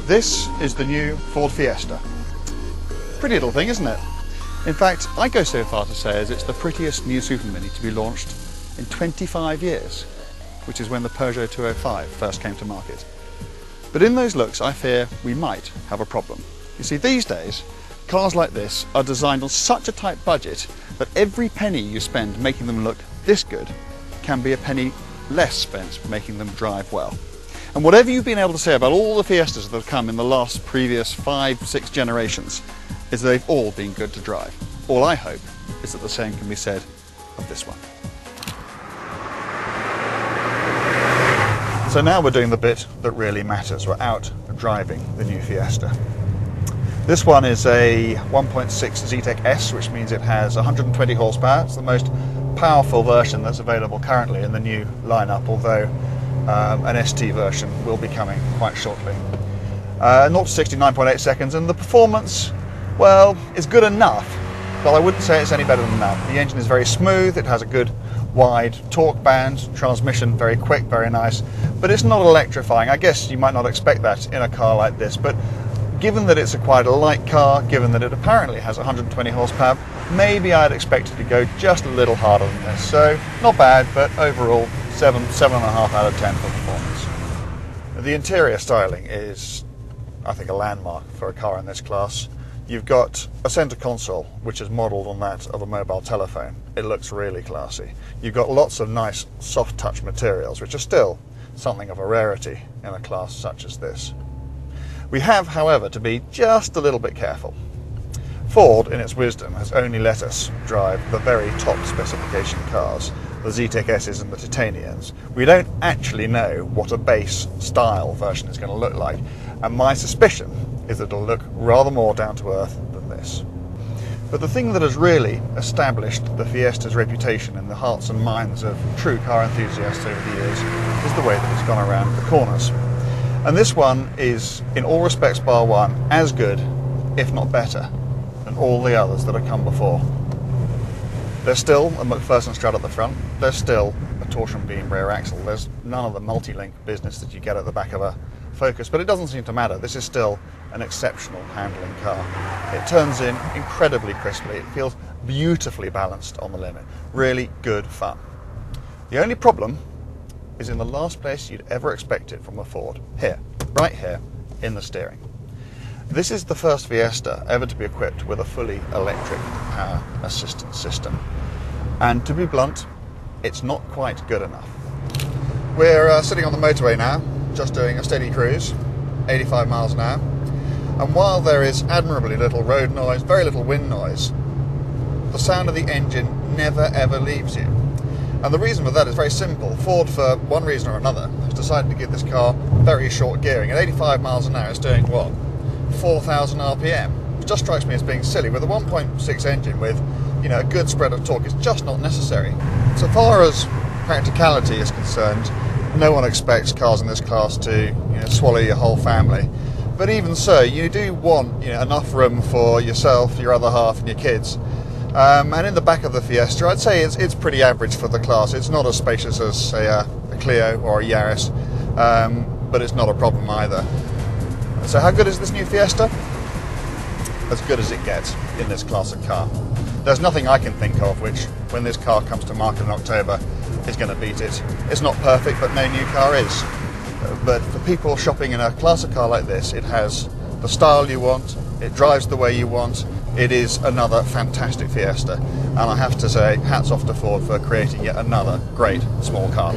This is the new Ford Fiesta. Pretty little thing, isn't it? In fact, I go so far to say as it's the prettiest new super mini to be launched in 25 years, which is when the Peugeot 205 first came to market. But in those looks, I fear we might have a problem. You see, these days, cars like this are designed on such a tight budget that every penny you spend making them look this good can be a penny less spent making them drive well. And whatever you've been able to say about all the Fiestas that have come in the previous 5-6 generations, is that they've all been good to drive. All I hope is that the same can be said of this one. So now we're doing the bit that really matters. We're out driving the new Fiesta. This one is a 1.6 Zetec S, which means it has 120 horsepower. It's the most powerful version that's available currently in the new lineup, although an ST version will be coming quite shortly. 0 to 60 9.8 seconds, and the performance, well, is good enough, but I wouldn't say it's any better than that. The engine is very smooth, it has a good wide torque band, transmission very quick, very nice, but it's not electrifying. I guess you might not expect that in a car like this, but given that it's quite a light car, given that it apparently has 120 horsepower, maybe I'd expect it to go just a little harder than this. So not bad, but overall 7.5 out of 10 for performance. The interior styling is, I think, a landmark for a car in this class. You've got a centre console which is modelled on that of a mobile telephone. It looks really classy. You've got lots of nice soft touch materials which are still something of a rarity in a class such as this. We have, however, to be just a little bit careful. Ford, in its wisdom, has only let us drive the very top specification cars, the Zetec S's and the Titanians. We don't actually know what a base style version is going to look like, and my suspicion is that it'll look rather more down to earth than this. But the thing that has really established the Fiesta's reputation in the hearts and minds of true car enthusiasts over the years is the way that it's gone around the corners. And this one is, in all respects bar one, as good, if not better, than all the others that have come before. There's still a McPherson strut at the front, there's still a torsion beam rear axle, there's none of the multi-link business that you get at the back of a Focus, but it doesn't seem to matter. This is still an exceptional handling car. It turns in incredibly crisply, it feels beautifully balanced on the limit, really good fun. The only problem is in the last place you'd ever expect it from a Ford, here, right here, in the steering. This is the first Fiesta ever to be equipped with a fully electric power assistance system. And to be blunt, it's not quite good enough. We're sitting on the motorway now, just doing a steady cruise, 85 miles an hour. And while there is admirably little road noise, very little wind noise, the sound of the engine never ever leaves you. And the reason for that is very simple. Ford, for one reason or another, has decided to give this car very short gearing. At 85 miles an hour, it's doing what? 4,000 RPM. It just strikes me as being silly. With a 1.6 engine with, you know, a good spread of torque, it's just not necessary. So far as practicality is concerned, no one expects cars in this class to, swallow your whole family. But even so, you do want, enough room for yourself, your other half, and your kids. And in the back of the Fiesta, I'd say it's pretty average for the class. It's not as spacious as, say, a Clio or a Yaris, but it's not a problem either. So how good is this new Fiesta? As good as it gets in this class of car. There's nothing I can think of which, when this car comes to market in October, is going to beat it. It's not perfect, but no new car is. But for people shopping in a class of car like this, it has the style you want, it drives the way you want, it is another fantastic Fiesta. And I have to say, hats off to Ford for creating yet another great small car.